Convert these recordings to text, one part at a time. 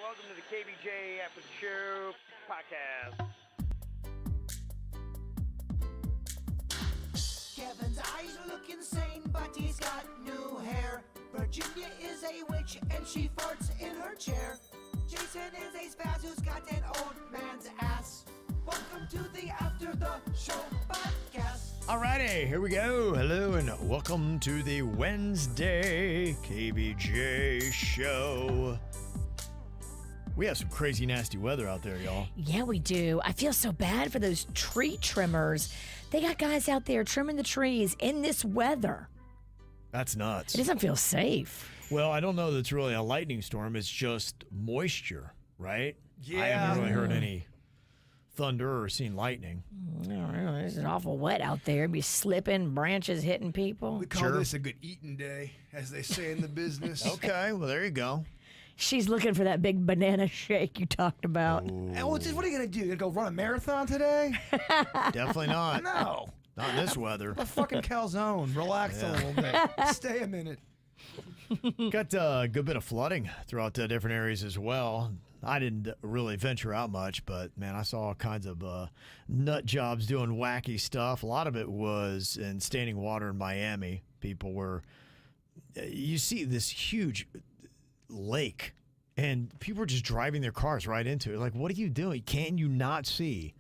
welcome to the KVJ After the Show podcast. Kevin's eyes look insane, but he's got new hair. Virginia is a witch, and she farts in her chair. Jason is a spaz who's got an old man's ass. Welcome to the After the Show podcast. Alrighty, here we go. Hello and welcome to the Wednesday KVJ show. We have some crazy nasty weather out there, y'all. Yeah, we do. I feel so bad for those tree trimmers. They got guys out there trimming the trees in this weather. That's nuts. It doesn't feel safe. Well, I don't know that it's really a lightning storm. It's just moisture, right? Yeah. I haven't really heard any thunder or seen lightning. It's awful wet out there. Be slipping, branches hitting people. We call this a good eating day, as they say in the business. Okay, well, there you go. She's looking for that big banana shake you talked about. And what are you going to do? You going to go run a marathon today? Definitely not. No. Not in this weather. A fucking calzone. Relax a little bit. Stay a minute. Got a good bit of flooding throughout the different areas as well. I didn't really venture out much, but man, I saw all kinds of nut jobs doing wacky stuff. A lot of it was in standing water in Miami. People were, you see this huge lake, and people were just driving their cars right into it. Like, what are you doing? Can you not see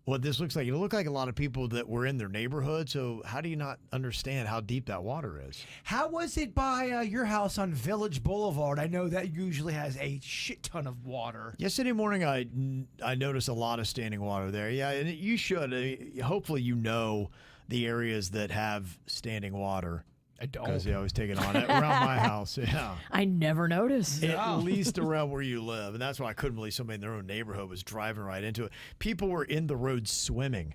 what this looks like? It looked like a lot of people that were in their neighborhood. So how do you not understand how deep that water is? How was it by your house on Village Boulevard? I know that usually has a shit ton of water. Yesterday morning, I noticed a lot of standing water there. Yeah, and you should. Hopefully you know the areas that have standing water. I don't. Because I was taking on it around my house. Yeah. I never noticed. At least around where you live. And that's why I couldn't believe somebody in their own neighborhood was driving right into it. People were in the road swimming.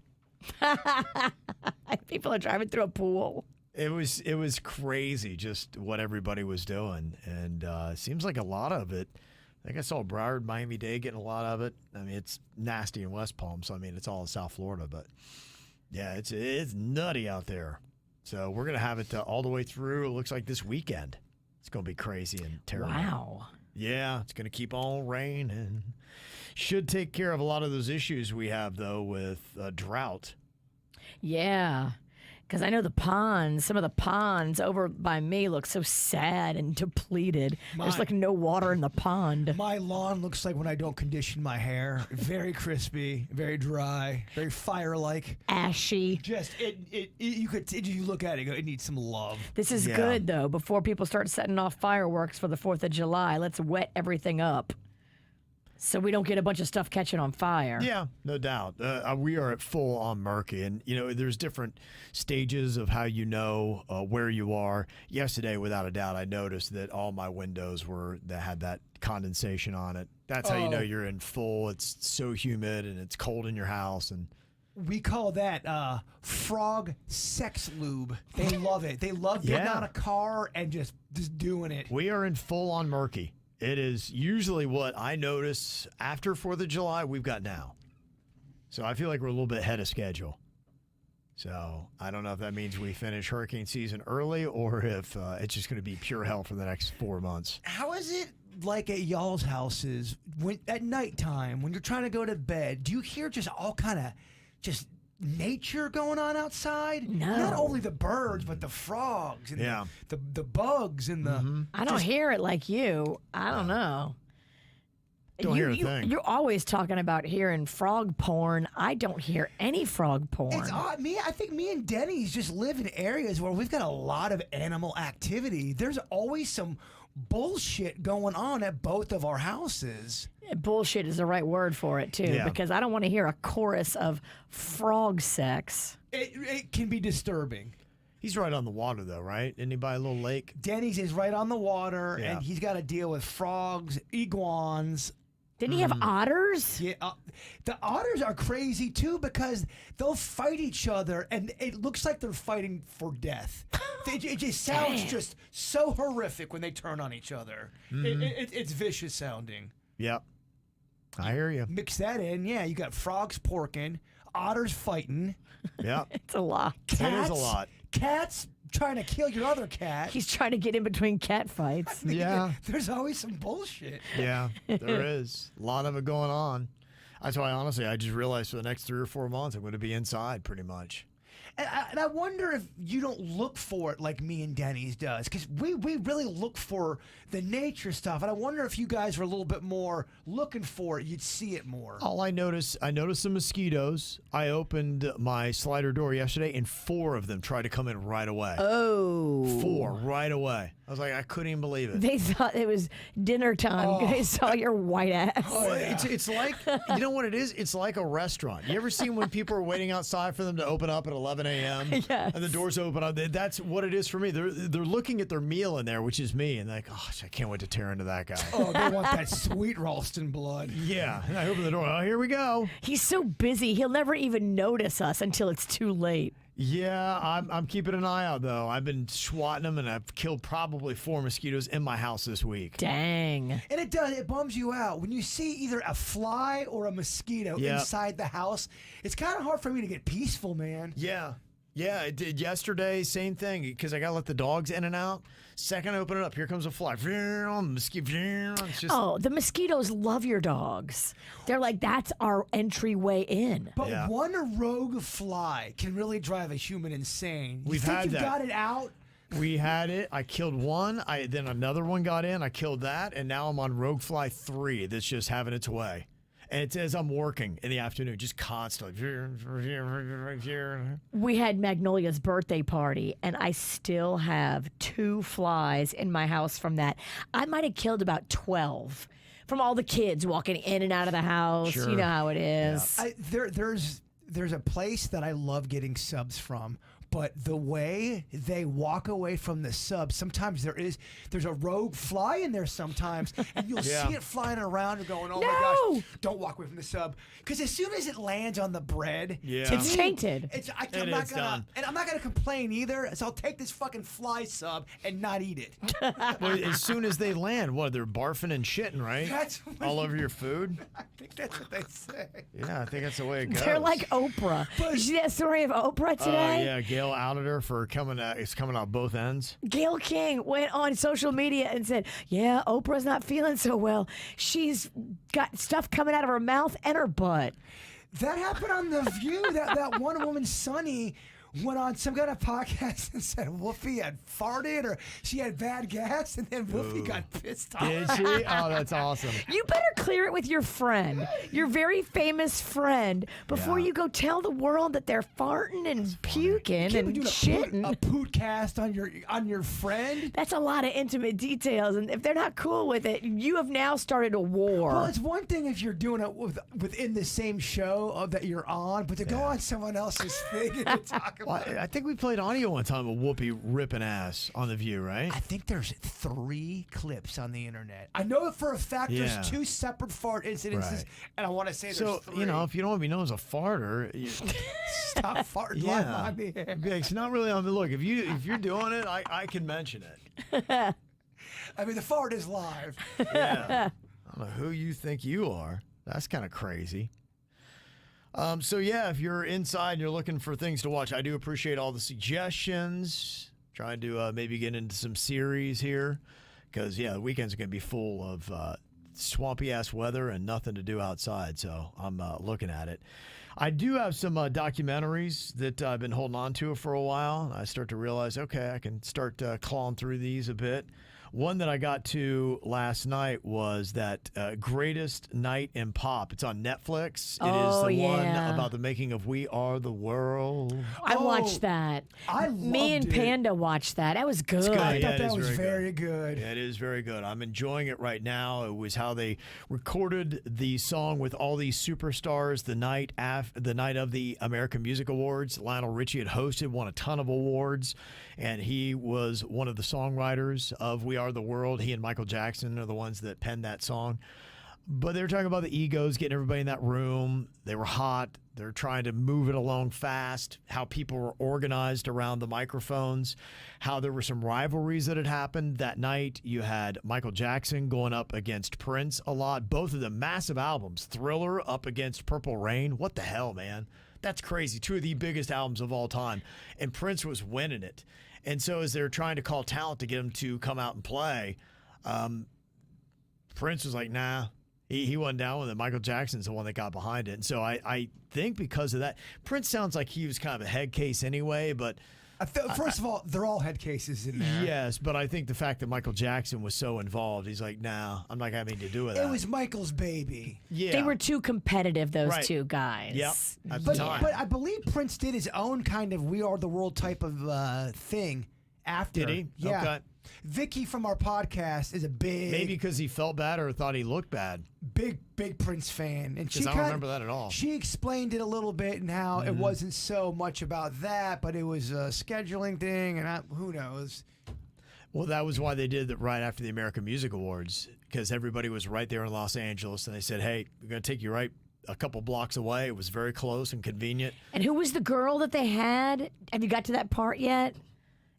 People are driving through a pool. It was crazy just what everybody was doing. And it seems like a lot of it. I think I saw Broward, Miami-Dade getting a lot of it. I mean, it's nasty in West Palm. So, I mean, it's all in South Florida. But, yeah, it's nutty out there. So we're going to have it all the way through. It looks like this weekend. It's going to be crazy and terrible. Wow. Yeah, it's going to keep on raining. Should take care of a lot of those issues we have, though, with drought. Yeah. Because I know some of the ponds over by me look so sad and depleted. There's like no water in the pond. My lawn looks like when I don't condition my hair. Very crispy, very dry, very fire-like. Ashy. Just, you look at it, you go, it needs some love. This is good, though. Before people start setting off fireworks for the 4th of July, let's wet everything up so we don't get a bunch of stuff catching on fire. Yeah, no doubt. We are at full on murky. And, there's different stages of how you know where you are. Yesterday, without a doubt, I noticed that all my windows that had that condensation on it. That's how you know you're in full. It's so humid and it's cold in your house. And we call that frog sex lube. They love it. They love getting out of a car and just doing it. We are in full on murky. It is usually what I notice after 4th of July we've got now. So I feel like we're a little bit ahead of schedule. So I don't know if that means we finish hurricane season early or if it's just going to be pure hell for the next 4 months. How is it like at y'all's houses at nighttime when you're trying to go to bed? Do you hear just all kind of just nature going on outside? No. Not only the birds, but the frogs and the bugs and the... I don't hear it like you. I don't know. Don't hear a thing. You're always talking about hearing frog porn. I don't hear any frog porn. It's odd. I think me and Denny's just live in areas where we've got a lot of animal activity. There's always some bullshit going on at both of our houses. Bullshit is the right word for it, too, because I don't want to hear a chorus of frog sex. It can be disturbing. He's right on the water, though, right? Isn't he by a little lake? Denny's is right on the water, and he's got to deal with frogs, iguanas. Didn't he have otters? Yeah, the otters are crazy, too, because they'll fight each other, and it looks like they're fighting for death. It just sounds just so horrific when they turn on each other. It's vicious sounding. Yep. I hear you. Mix that in, you got frogs porking, otters fighting. Yeah. It's a lot. It is a lot. Cats trying to kill your other cat. He's trying to get in between cat fights. Yeah. There's always some bullshit. Yeah, there is. A lot of it going on. That's why, honestly, I just realized for the next 3 or 4 months, I'm going to be inside pretty much. And I wonder if you don't look for it like me and Denny's does, because we really look for the nature stuff. And I wonder if you guys were a little bit more looking for it, you'd see it more. All I noticed some mosquitoes. I opened my slider door yesterday, and 4 of them tried to come in right away. Oh. 4 right away. I was like, I couldn't even believe it. They thought it was dinner time. They saw your white ass. Oh, it's like, you know what it is? It's like a restaurant. You ever seen when people are waiting outside for them to open up at 11 a.m. Yes. and the doors open up? That's what it is for me. They're looking at their meal in there, which is me, and they're like, gosh, I can't wait to tear into that guy. Oh, they want that sweet Ralston blood. Yeah. And I open the door. Oh, here we go. He's so busy, he'll never even notice us until it's too late. Yeah, I'm keeping an eye out, though. I've been swatting them, and I've killed probably 4 mosquitoes in my house this week. Dang. And it bums you out. When you see either a fly or a mosquito inside the house, it's kind of hard for me to get peaceful, man. Yeah. Yeah, it did yesterday. Same thing, because I got to let the dogs in and out. Second I open it up, here comes a fly. Mosquito. It's just, Oh, the mosquitoes love your dogs. They're like, that's our entryway in. But one rogue fly can really drive a human insane. You We've think had you've that. got it out? We had it. I killed one. Then another one got in. I killed that, and now I'm on Rogue Fly 3 that's just having its way. And it says I'm working in the afternoon, just constantly. We had Magnolia's birthday party, and I still have 2 flies in my house from that. I might have killed about 12 from all the kids walking in and out of the house. Sure. You know how it is. There's a place that I love getting subs from. But the way they walk away from the sub, sometimes there's a rogue fly in there sometimes, and you'll see it flying around and going, oh my gosh, don't walk away from the sub. Because as soon as it lands on the bread, It's tainted. I'm not gonna complain either, so I'll take this fucking fly sub and not eat it. Well, as soon as they land, they're barfing and shitting, right? That's what all over your food. I think that's what they say. Yeah, I think that's the way it goes. They're like Oprah. Did you see that story of Oprah today? Yeah, Gail outed her for coming out both ends. Gail King went on social media and said, yeah, Oprah's not feeling so well. She's got stuff coming out of her mouth and her butt. That happened on The View. that one woman, Sunny, went on some kind of podcast and said Whoopi had farted or she had bad gas, and then Whoopi got pissed off. Did she? Oh, that's awesome. You better clear it with your friend, your very famous friend, before you go tell the world that they're farting and puking Can't be and doing shitting. a poot cast on your friend. That's a lot of intimate details, and if they're not cool with it, you have now started a war. Well, it's one thing if you're doing it within the same show that you're on, but to go on someone else's thing and to talk about it. I think we played audio one time of Whoopi ripping ass on The View, right? I think there's 3 clips on the internet. I know for a fact there's 2 separate fart incidences, and I want to say there's 3. If you don't want to be known as a farter, stop farting live on the air. It's not really on the look. If you're doing it, I can mention it. I mean, the fart is live. Yeah. I don't know who you think you are. That's kind of crazy. If you're inside and you're looking for things to watch, I do appreciate all the suggestions. Trying to maybe get into some series here because, the weekends are going to be full of swampy-ass weather and nothing to do outside, so I'm looking at it. I do have some documentaries that I've been holding on to for a while. I start to realize, okay, I can start clawing through these a bit. One that I got to last night was that Greatest Night in Pop. It's on Netflix. It is the one about the making of We Are the World. I watched that. Me and Panda watched that. That was good. It's good. I Yeah, thought that was very good. Yeah, it is very good. I'm enjoying it right now. It was how they recorded the song with all these superstars the night of the American Music Awards. Lionel Richie had hosted, won a ton of awards, and he was one of the songwriters of We Are the World. He and Michael Jackson are the ones that penned that song. But they were talking about the egos, getting everybody in that room. They were hot. They're trying to move it along fast, how people were organized around the microphones, how there were some rivalries that had happened that night. You had Michael Jackson going up against Prince a lot. Both of them massive albums. Thriller up against Purple Rain. What the hell, man? That's crazy. Two of the biggest albums of all time. And Prince was winning it. And so as they're trying to call talent to get him to come out and play, Prince was like, nah. He wasn't down with it. Michael Jackson's the one that got behind it. And so I think because of that, Prince sounds like he was kind of a head case anyway, but... First of all, they're all head cases in there. Yes, but I think the fact that Michael Jackson was so involved, he's like, nah, I'm not having to do with that. It was Michael's baby. Yeah. They were too competitive, those Right. two guys. Yep. At the time. But I believe Prince did his own kind of We Are the World type of thing after. Did he? Yeah. Okay. Vicky from our podcast is a Maybe because he felt bad or thought he looked bad. big Prince fan, and Because I don't remember that at all. She explained it a little bit and how it wasn't so much about that, but it was a scheduling thing, and who knows. Well, that was why they did that right after the American Music Awards, because everybody was right there in Los Angeles, and they said, hey, we're going to take you right a couple blocks away. It was very close and convenient. And who was the girl that they had? Have you got to that part yet?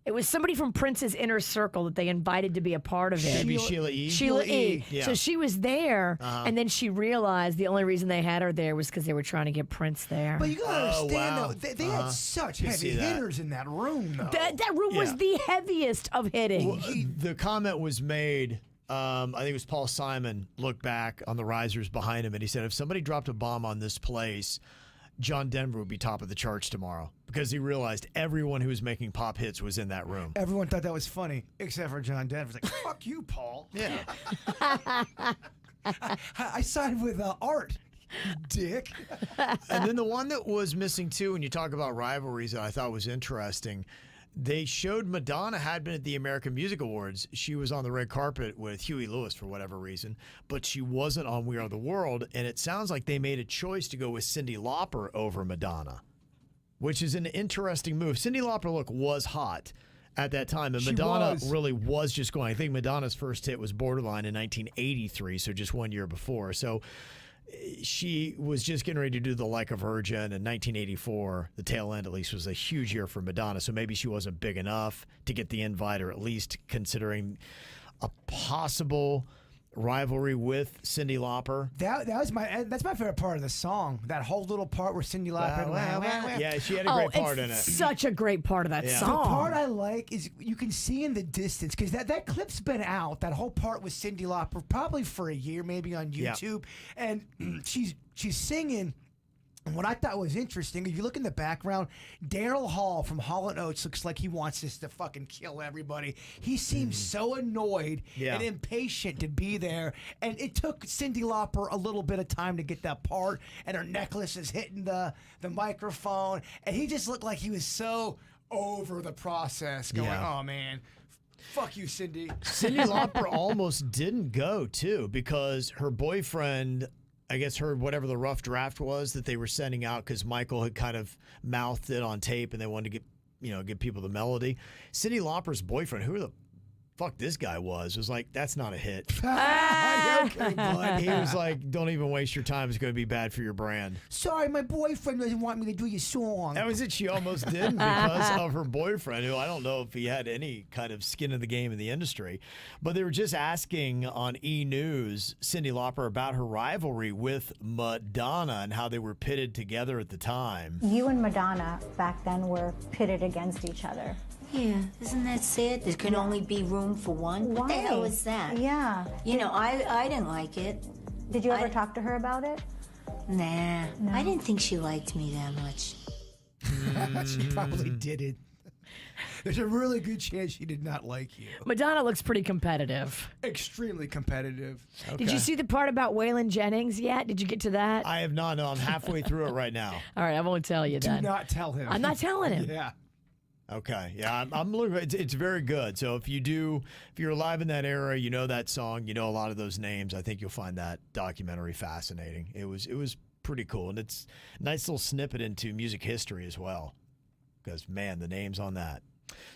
It was somebody from Prince's inner circle that they invited to be a part of it. Maybe Sheila E. Sheila E. Yeah. So she was there, and then she realized the only reason they had her there was because they were trying to get Prince there. But you gotta understand, wow. though, they had such Can heavy see that. hitters in that room, though. That room was Yeah. the heaviest of hitting. Well, the comment was made, I think it was Paul Simon, looked back on the risers behind him, and he said, if somebody dropped a bomb on this place, John Denver would be top of the charts tomorrow, because he realized everyone who was making pop hits was in that room. Everyone thought that was funny, except for John Denver's like, fuck you, Paul. Yeah. I sided with Art, you dick. And then the one that was missing too, when you talk about rivalries, that I thought was interesting, they showed Madonna had been at the American Music Awards. She was on the red carpet with Huey Lewis for whatever reason, but she wasn't on We Are the World. And it sounds like they made a choice to go with Cyndi Lauper over Madonna, which is an interesting move. Cyndi Lauper, look, was hot at that time, and She Madonna was. really was just going. I think Madonna's first hit was Borderline in 1983, so just 1 year before. So she was just getting ready to do the Like a Virgin in 1984. The tail end, at least, was a huge year for Madonna. So maybe she wasn't big enough to get the invite, or at least considering a possible rivalry with Cyndi Lauper. That's my favorite part of the song. That whole little part where Cyndi Lauper. Yeah, she had a great part in it. Such a great part of that Yeah. The song. part I like is you can see in the distance, because that clip's been out. That whole part with Cyndi Lauper probably for a year, maybe on Yeah. YouTube, and she's singing. And what I thought was interesting, if you look in the background, Daryl Hall from Hall & Oates looks like he wants us to fucking kill everybody. He seems so annoyed Yeah. and impatient to be there. And it took Cyndi Lauper a little bit of time to get that part, and her necklace is hitting the microphone. And he just looked like he was so over the process, going, Yeah. oh, man, fuck you, Cyndi. Cyndi Lauper almost didn't go, too, because her boyfriend, I guess, heard whatever the rough draft was that they were sending out, because Michael had kind of mouthed it on tape and they wanted to give people the melody. Cyndi Lauper's boyfriend, who the fuck this guy was like, that's not a hit. Okay, bud. He was like, don't even waste your time. It's going to be bad for your brand. Sorry, my boyfriend doesn't want me to do your song. That was it. She almost didn't because of her boyfriend, who I don't know if he had any kind of skin in the game in the industry. But they were just asking on E! News Cyndi Lauper about her rivalry with Madonna and how they were pitted together at the time. You and Madonna back then were pitted against each other. Yeah, isn't that sad? There can only be room for one. What the Why? hell is that? Yeah. You know, I didn't like it. Did you ever I- talk to her about it? Nah, I didn't think she liked me that much. She probably didn't. There's a really good chance she did not like you. Madonna looks pretty competitive. Extremely competitive. Did you see the part about Waylon Jennings yet? Did you get to that? I have not. No, I'm halfway through it right now. All right, I won't tell you Do then. not tell him. I'm not telling him. Yeah. Okay. Yeah, I'm looking. It's very good. So if you're alive in that era, you know that song, you know a lot of those names. I think you'll find that documentary fascinating. It was pretty cool, and it's a nice little snippet into music history as well. Because man, the names on that.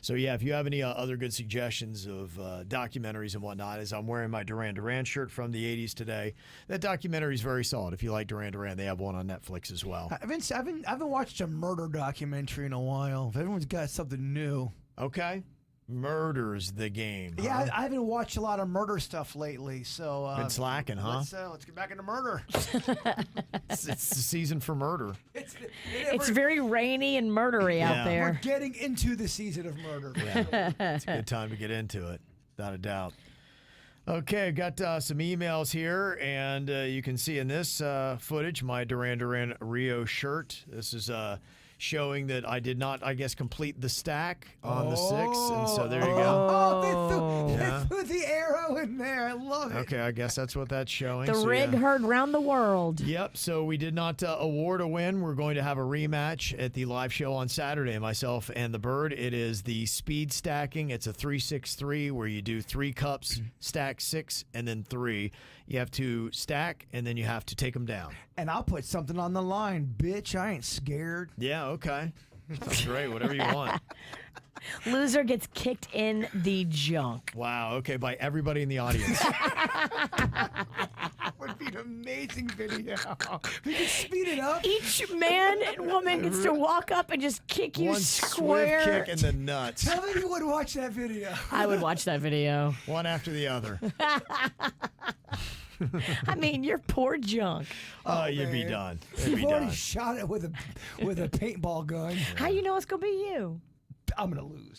So yeah, if you have any other good suggestions of documentaries and whatnot, as I'm wearing my Duran Duran shirt from the '80s today, that documentary is very solid. If you like Duran Duran, they have one on Netflix as well. I haven't watched a murder documentary in a while. If everyone's got something new. Okay. Murder's the game. Yeah, huh? I haven't watched a lot of murder stuff lately, so Been slacking, huh? Let's get back into murder. It's the season for murder. It's very rainy and murdery out Yeah. We're there. getting into the season of murder. It's a good time to get into it, without a doubt. Okay, I've got some emails here, and you can see in this footage my Duran Duran Rio shirt. This is showing that I did not, I guess, complete the stack on the 6, and so there you go. Oh, they Yeah. threw the arrow in there. I love it. Okay, I guess that's what that's showing. The So, rig yeah. heard round the world. Yep, so we did not award a win. We're going to have a rematch at the live show on Saturday, myself and the Bird. It is the speed stacking. It's a 3-6-3 where you do 3 cups, stack 6, and then 3. You have to stack, and then you have to take them down. And I'll put something on the line, bitch. I ain't scared. Yeah, okay. That's great, whatever you want. Loser gets kicked in the junk. Wow, okay, by everybody in the audience. That would be an amazing video. We can speed it up. Each man and woman gets to walk up and just kick you One square. swift kick in the nuts. Tell me you would watch that video. I would watch that video. One after the other. I mean, you're poor junk. Oh, you'd be man. done. You'd You've be already done. shot it with a paintball gun. How you know it's gonna be you? I'm gonna lose.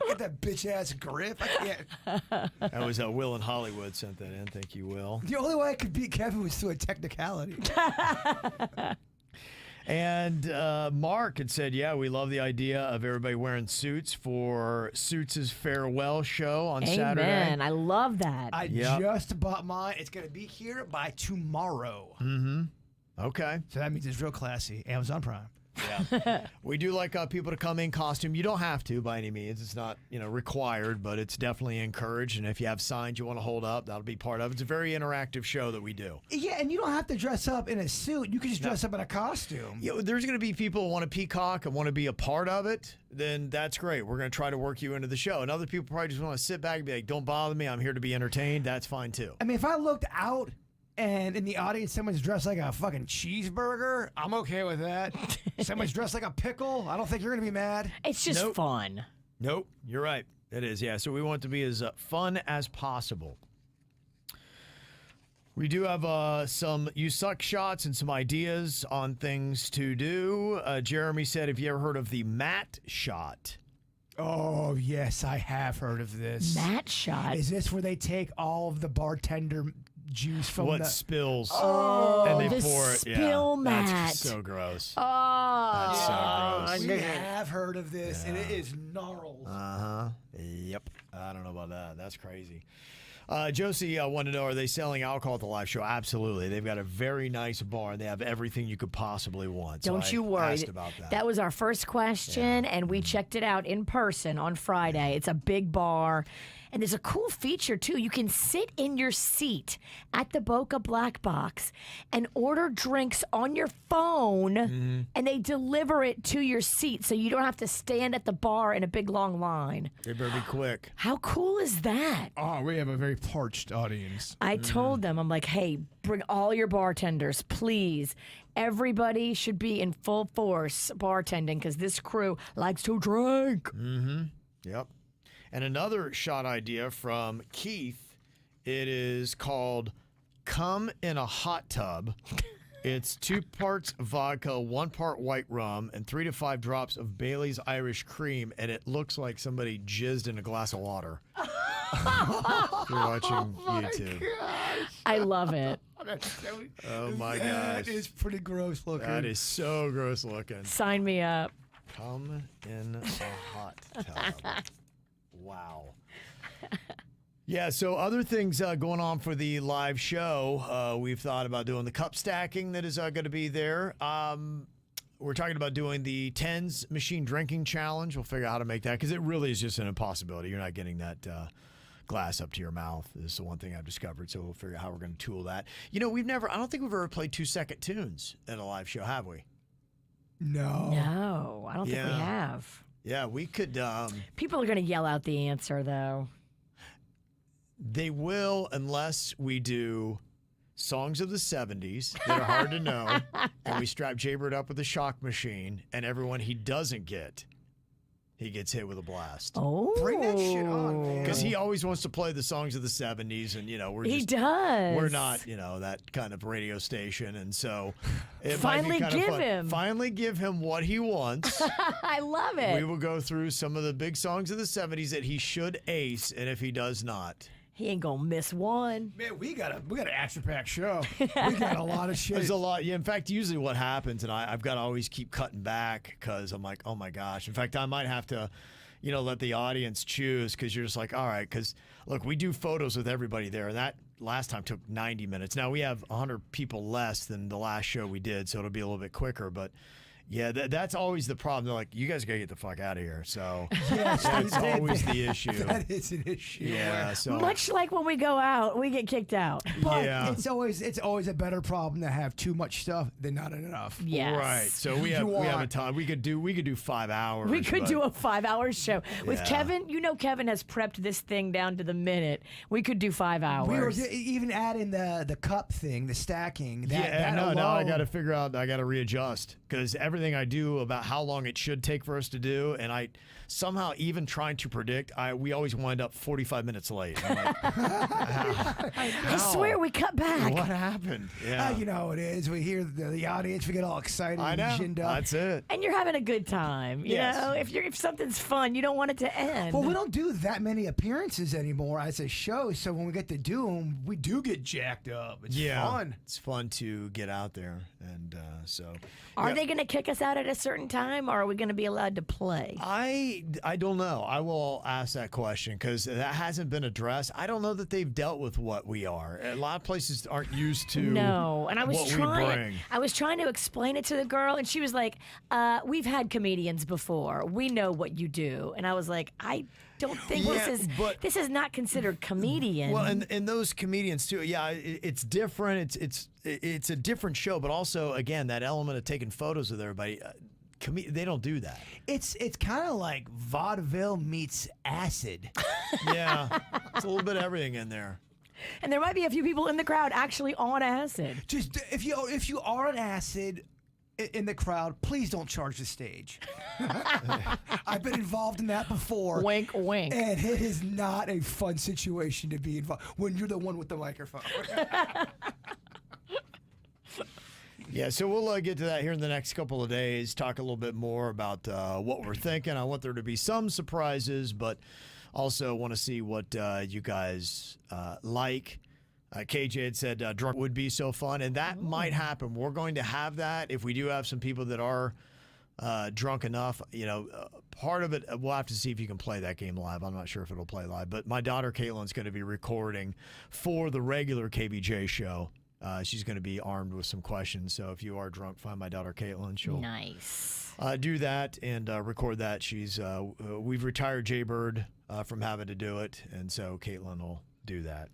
Get that bitch ass grip. I can't. That was Will in Hollywood sent that in. Thank you, Will. The only way I could beat Kevin was through a technicality. And Mark had said, yeah, we love the idea of everybody wearing suits for Suits' farewell show on Saturday. Amen. I love that. I Yep. just bought mine. It's gonna be here by tomorrow. Okay. So that means it's real classy. Amazon Prime. Yeah. We do like people to come in costume. You don't have to by any means. It's not, required, but it's definitely encouraged. And if you have signs you want to hold up, that'll be part of it. It's a very interactive show that we do. Yeah, and you don't have to dress up in a suit. You can just dress up in a costume. There's going to be people who want to peacock and want to be a part of it. Then that's great. We're going to try to work you into the show. And other people probably just want to sit back and be like, don't bother me. I'm here to be entertained. That's fine too. I mean, if I looked out and in the audience someone's dressed like a fucking cheeseburger, I'm okay with that. Someone's dressed like a pickle, I don't think you're going to be mad. It's just Nope. fun. Nope, you're right. It is, yeah. So we want it to be as fun as possible. We do have some You Suck shots and some ideas on things to do. Jeremy said, have you ever heard of the mat shot? Oh, yes, I have heard of this. Mat shot. Is this where they take all of the bartender juice from What the... spills Oh, and they the pour it. spill Yeah, mat. that's so gross. Oh, That's so gross. We have heard of this, and it is gnarls. Uh-huh. Yep. I don't know about that. That's crazy. Josie wanted to know, are they selling alcohol at the live show? Absolutely. They've got a very nice bar, and they have everything you could possibly want. So don't you I worry. asked about that. That was our first question, and we checked it out in person on Friday. It's a big bar. And there's a cool feature, too. You can sit in your seat at the Boca Black Box and order drinks on your phone, and they deliver it to your seat so you don't have to stand at the bar in a big, long line. They better be quick. How cool is that? Oh, we have a very parched audience. I told them, I'm like, hey, bring all your bartenders, please. Everybody should be in full force bartending because this crew likes to drink. Yep. And another shot idea from Keith, it is called Come in a Hot Tub. It's 2 parts vodka, 1 part white rum, and 3 to 5 drops of Bailey's Irish Cream, and it looks like somebody jizzed in a glass of water. If you're watching YouTube. I love it. Oh my That gosh. is pretty gross looking. That is so gross looking. Sign me up. Come in a hot tub. Wow. Yeah, so other things going on for the live show. We've thought about doing the cup stacking that is going to be there. We're talking about doing the Tens machine drinking challenge. We'll figure out how to make that because it really is just an impossibility. You're not getting that glass up to your mouth. This is the one thing I've discovered, so we'll figure out how we're going to tool that. I don't think we've ever played 2-second tunes at a live show, have we? No. No, I don't think we Yeah. have. Yeah, we could. People are going to yell out the answer, though. They will unless we do songs of the 70s that are hard to know, and we strap Jaybird up with a shock machine, and everyone he doesn't get he gets hit with a blast. Oh. Bring that shit on, man. Because he always wants to play the songs of the 70s, and, He does. We're not, that kind of radio station, and so it Finally might be kind give of fun. him. Finally give him what he wants. I love it. We will go through some of the big songs of the 70s that he should ace, and if he does not, he ain't gonna miss one. Man, we got an action-packed show. We got a lot of shit. there's a lot. Yeah, in fact, usually what happens, and I've got to always keep cutting back because I'm like, oh my gosh. In fact, I might have to, let the audience choose because you're just like, all right, because look, we do photos with everybody there, and that last time took 90 minutes. Now we have 100 people less than the last show we did, so it'll be a little bit quicker, but. Yeah, that's always the problem. They're like, you guys got to get the fuck out of here. So Yes, that's always the issue. That is an issue. Yeah, so Much like when we go out, we get kicked out. But Yeah. it's always a better problem to have too much stuff than not enough. Yes. right. So we have a time. We could do 5 hours. We could but- do a 5-hour show. With Yeah. Kevin, Kevin has prepped this thing down to the minute. We could do 5 hours. We were even adding the cup thing, the stacking. That Now I alone- got to figure out. I got to readjust because everything I do about how long it should take for us to do, and I somehow even trying to predict, we always wind up 45 minutes late. I'm like, I swear we cut back. what happened? Yeah, You know how it is. We hear the audience, we get all excited I and know. ginned up. That's it. And you're having a good time. You Yes. know, if something's fun, you don't want it to end. Well, we don't do that many appearances anymore as a show, so when we get to do them, we do get jacked up. It's fun. It's fun to get out there, and so. Are yeah. they going to kick us out at a certain time, or are we going to be allowed to play? I don't know. I will ask that question because that hasn't been addressed. I don't know that they've dealt with what we are. A lot of places aren't used to. No, and I was what we trying. bring. I was trying to explain it to the girl, and she was like, "We've had comedians before. We know what you do." And I was like, "I don't think this is not considered comedian." Well, and those comedians too. Yeah, it's different. It's a different show, but also again that element of taking photos with everybody. They don't do that. It's kind of like vaudeville meets acid. Yeah, it's a little bit of everything in there. And there might be a few people in the crowd actually on acid. Just if you are on acid in the crowd, please don't charge the stage. I've been involved in that before. Wink, wink. And it is not a fun situation to be involved when you're the one with the microphone. Yeah, so we'll get to that here in the next couple of days, talk a little bit more about what we're thinking. I want there to be some surprises, but also want to see what you guys like. KJ had said drunk would be so fun, and that might happen. We're going to have that if we do have some people that are drunk enough. Part of it, we'll have to see if you can play that game live. I'm not sure if it'll play live, but my daughter Caitlin's going to be recording for the regular KVJ show. She's going to be armed with some questions. So if you are drunk, find my daughter Caitlin. She'll Nice. do that and record that. We've retired Jaybird from having to do it, and so Caitlin will do that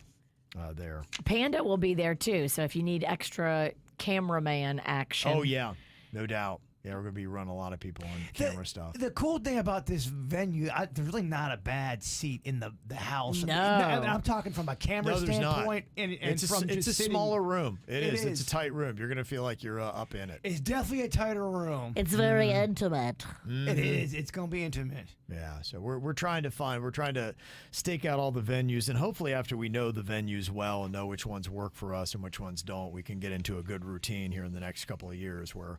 there. Panda will be there too. So if you need extra cameraman action. Oh yeah, no doubt. Yeah, we're going to be running a lot of people on camera stuff. The cool thing about this venue, there's really not a bad seat in the house. No. I'm talking from a camera No, there's not. standpoint. And It's from a just sitting- smaller room. It is. is. It's a tight room. You're going to feel like you're up in it. It's definitely a tighter room. It's very intimate. It is. It's going to be intimate. Yeah, so we're trying to stake out all the venues, and hopefully after we know the venues well and know which ones work for us and which ones don't, we can get into a good routine here in the next couple of years where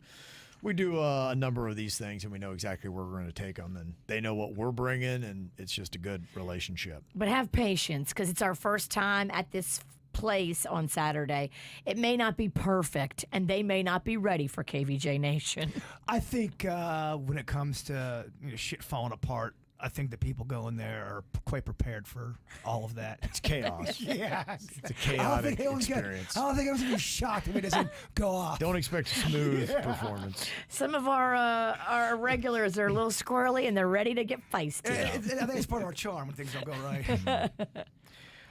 we do a number of these things and we know exactly where we're going to take them, and they know what we're bringing, and it's just a good relationship. But have patience because it's our first time at this place on Saturday. It may not be perfect, and they may not be ready for KVJ Nation. I think when it comes to shit falling apart, I think the people going there are quite prepared for all of that. It's chaos. Yeah. It's a chaotic experience. I don't think anyone's going to be shocked if it doesn't go off. Don't expect a smooth performance. Some of our regulars are a little squirrely, and they're ready to get feisty. I think it's part of our charm when things don't go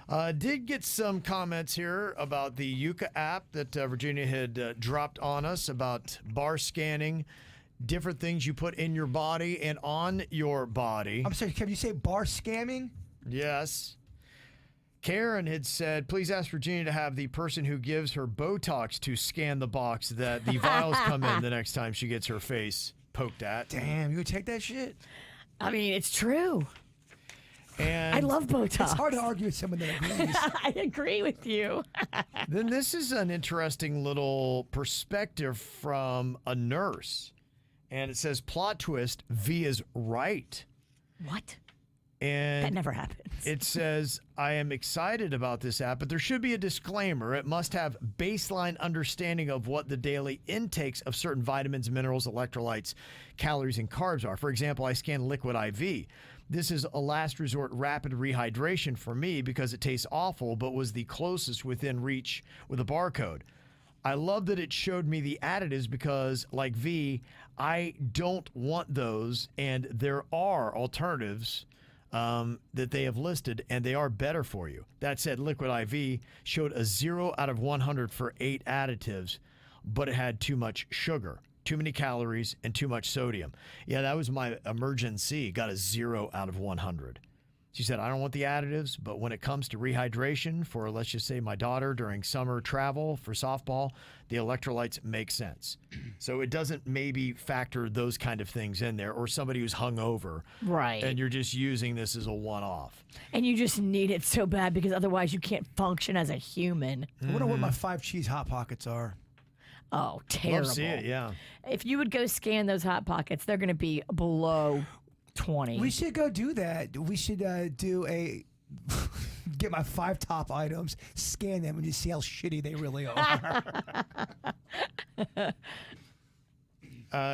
right. Did get some comments here about the Yuka app that Virginia had dropped on us about bar scanning, different things you put in your body and on your body. I'm sorry, can you say bar scamming? Yes. Karen had said, please ask Virginia to have the person who gives her Botox to scan the box that the vials come in the next time she gets her face poked at. Damn, you would take that shit? I mean, it's true. And I love Botox. It's hard to argue with someone that agrees. I agree with you. then this is an interesting little perspective from a nurse. And it says, plot twist, V is right. What? And That never happens. it says, I am excited about this app, but there should be a disclaimer. It must have baseline understanding of what the daily intakes of certain vitamins, minerals, electrolytes, calories, and carbs are. For example, I scan Liquid IV. This is a last resort rapid rehydration for me because it tastes awful, but was the closest within reach with a barcode. I love that it showed me the additives because, like V, I don't want those, and there are alternatives that they have listed, and they are better for you. That said, Liquid IV showed a 0 out of 100 for 8 additives, but it had too much sugar, too many calories, and too much sodium. Yeah, that was my emergency. Got a 0 out of 100. She said, I don't want the additives, but when it comes to rehydration for, let's just say, my daughter during summer travel for softball, the electrolytes make sense. So it doesn't maybe factor those kind of things in there, or somebody who's hungover. Right. And you're just using this as a one-off. And you just need it so bad because otherwise you can't function as a human. I wonder what my 5 cheese Hot Pockets are. Oh, terrible. Love to see it, yeah. If you would go scan those Hot Pockets, they're going to be below 20. We should go do that. We should do a get my 5 top items, scan them, and just see how shitty they really are.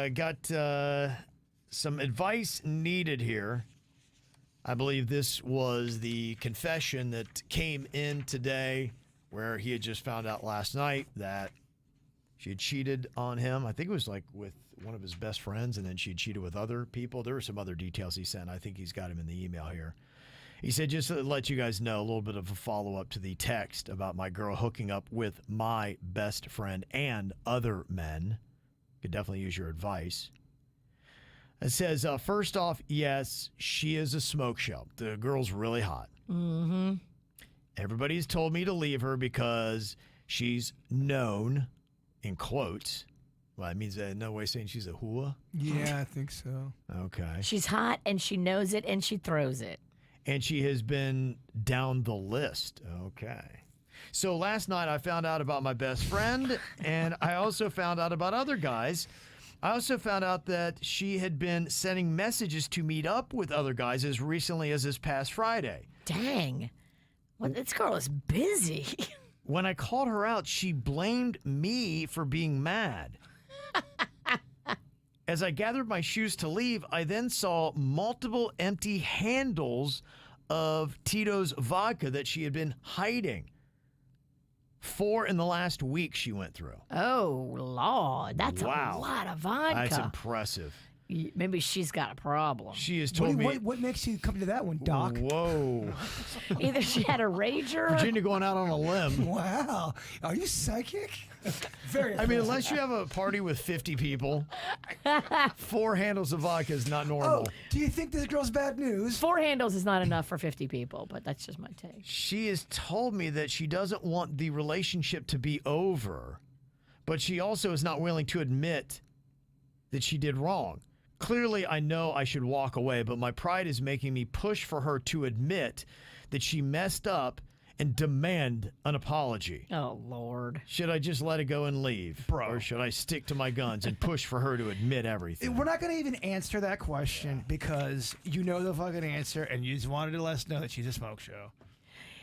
Got some advice needed here. I believe this was the confession that came in today, where he had just found out last night that she had cheated on him. I think it was like with one of his best friends, and then she cheated with other people. There were some other details he sent. I think he's got him in the email here. He said, just to let you guys know, a little bit of a follow-up to the text about my girl hooking up with my best friend and other men. Could definitely use your advice. It says, first off, yes, she is a smoke show. The girl's really hot. Mm-hmm. Everybody's told me to leave her because she's known, in quotes. Well, that means in no way saying she's a hua. Yeah, I think so. Okay. She's hot and she knows it and she throws it. And she has been down the list. Okay. So last night I found out about my best friend, and I also found out about other guys. I also found out that she had been sending messages to meet up with other guys as recently as this past Friday. Dang. Well, this girl is busy. When I called her out, she blamed me for being mad. As I gathered my shoes to leave, I then saw multiple empty handles of Tito's vodka that she had been hiding. 4 in the last week she went through. Oh, Lord. That's Wow. a lot of vodka. That's impressive. Maybe she's got a problem. She has told me. What makes you come to that one, Doc? Whoa. Either she had a rager. Virginia going out on a limb. Wow. Are you psychic? Very I mean, impressive. unless you have a party with 50 people, 4 handles of vodka is not normal. Oh, do you think this girl's bad news? 4 handles is not enough for 50 people, but that's just my take. She has told me that she doesn't want the relationship to be over, but she also is not willing to admit that she did wrong. Clearly, I know I should walk away, but my pride is making me push for her to admit that she messed up and demand an apology. Oh, Lord. Should I just let it go and leave? Bro. Or should I stick to my guns and push for her to admit everything? We're not going to even answer that question because you know the fucking answer and you just wanted to let us know that she's a smoke show.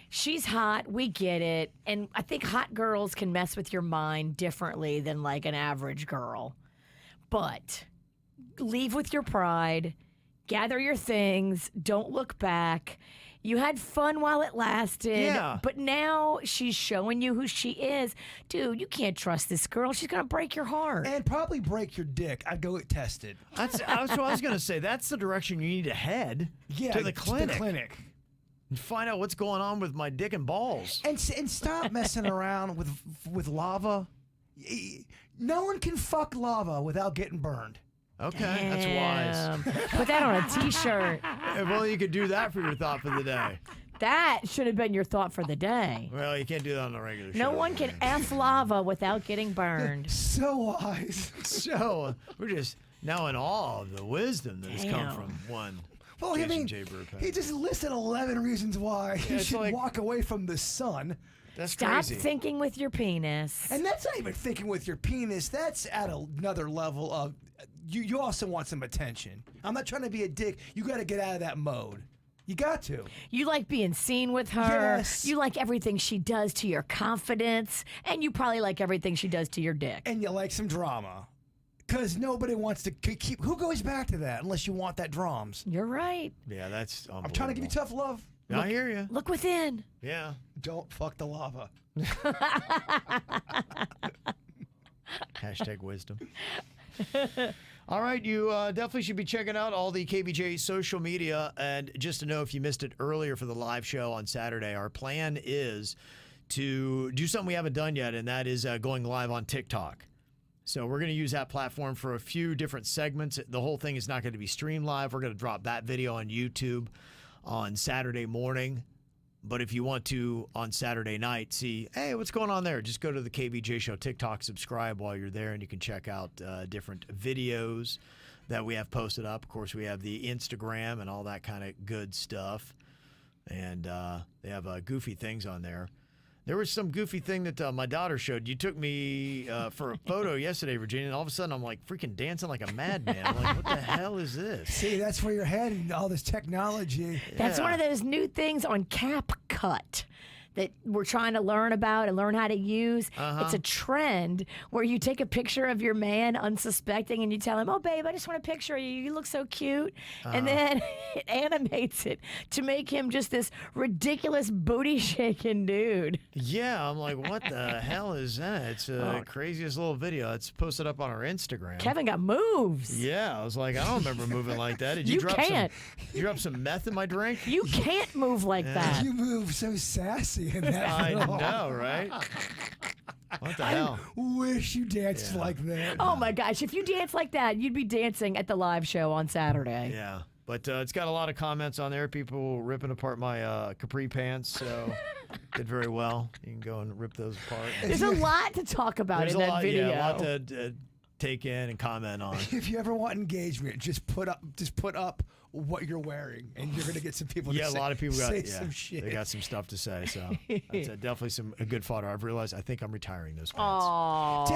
She's hot. We get it. And I think hot girls can mess with your mind differently than like an average girl. But leave with your pride. Gather your things. Don't look back. You had fun while it lasted. Yeah. But now she's showing you who she is. Dude, you can't trust this girl. She's going to break your heart. And probably break your dick. I'd go get tested. That's what I was going to say. That's the direction you need to head. Yeah, to the clinic. To the clinic. And find out what's going on with my dick and balls. And stop messing around with lava. No one can fuck lava without getting burned. Okay, that's wise. Put that on a T-shirt. If only you could do that for your thought for the day. That should have been your thought for the day. Well, you can't do that on a regular show. No one can F lava without getting burned. So wise. So, we're just Now in awe of the wisdom that has come Damn. from one. Well, I Jason mean, J. Burpett. he just listed 11 reasons why you it's should like- walk away from the sun. That's Stop crazy. thinking with your penis. And that's not even thinking with your penis. That's at another level of you also want some attention. I'm not trying to be a dick. You got to get out of that mode. You got to. You like being seen with her. Yes. You like everything she does to your confidence. And you probably like everything she does to your dick. And you like some drama. Because nobody wants to keep. Who goes back to that unless you want that drums? You're right. Yeah, that's I'm trying to give you tough love. I hear you. Look within. Yeah. Don't fuck the lava. Hashtag wisdom. All right, you definitely should be checking out all the KVJ social media. And just to know, if you missed it earlier for the live show on Saturday, our plan is to do something we haven't done yet, and that is going live on TikTok. So we're going to use that platform for a few different segments. The whole thing is not going to be streamed live. We're going to drop that video on YouTube on Saturday morning. But if you want to, on Saturday night, see, hey, what's going on there? Just go to the KVJ Show TikTok, subscribe while you're there, and you can check out different videos that we have posted up. Of course, we have the Instagram and all that kind of good stuff. And they have goofy things on there. There was some goofy thing that my daughter showed. You took me for a photo yesterday, Virginia, and all of a sudden I'm like freaking dancing like a madman. I'm like, what the hell is this? See, that's where you're heading. All this technology. That's Yeah. one of those new things on CapCut that we're trying to learn about and learn how to use. It's a trend where you take a picture of your man unsuspecting and you tell him, oh, babe, I just want a picture of you. You look so cute. And then it animates it to make him just this ridiculous booty-shaking dude. Yeah, I'm like, what the hell is that? It's the craziest little video. It's posted up on our Instagram. Kevin got moves. Yeah, I was like, I don't remember moving like that. Did you, You drop can't. you drop some meth in my drink? You can't move like that. You move so sassy in that. I photo. know, right? What the hell? Wish you danced like that. Oh my gosh, if you dance like that, you'd be dancing at the live show on Saturday. Yeah, but it's got a lot of comments on there. People ripping apart my capri pants, so did very well. You can go and rip those apart. There's a lot to talk about There's in a that lot, video. yeah, a lot to take in and comment on. If you ever want engagement, just put up what you're wearing, and you're gonna get some people. Yeah, to a say, lot of people got say some shit. they got some stuff to say. So that's definitely a good fodder. I've realized I think I'm retiring those pants.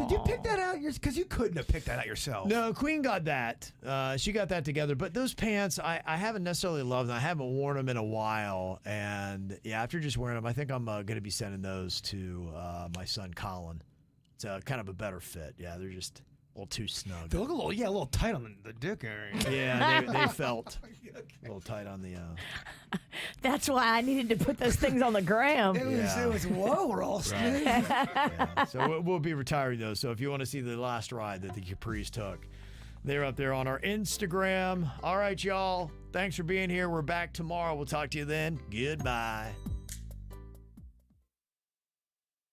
Did you pick that out? Because you couldn't have picked that out yourself. No, Queen got that. She got that together. But those pants, I haven't necessarily loved them. I haven't worn them in a while. And yeah, after just wearing them, I think I'm going to be sending those to my son Colin. It's kind of a better fit. Yeah, they're just a little too snug. They look a little tight on the dick area. Yeah, they felt a little tight on the. That's why I needed to put those things on the gram. It was whoa, we're all smooth. Yeah. So we'll be retiring those. So if you want to see the last ride that the Caprice took, they're up there on our Instagram. All right, y'all. Thanks for being here. We're back tomorrow. We'll talk to you then. Goodbye.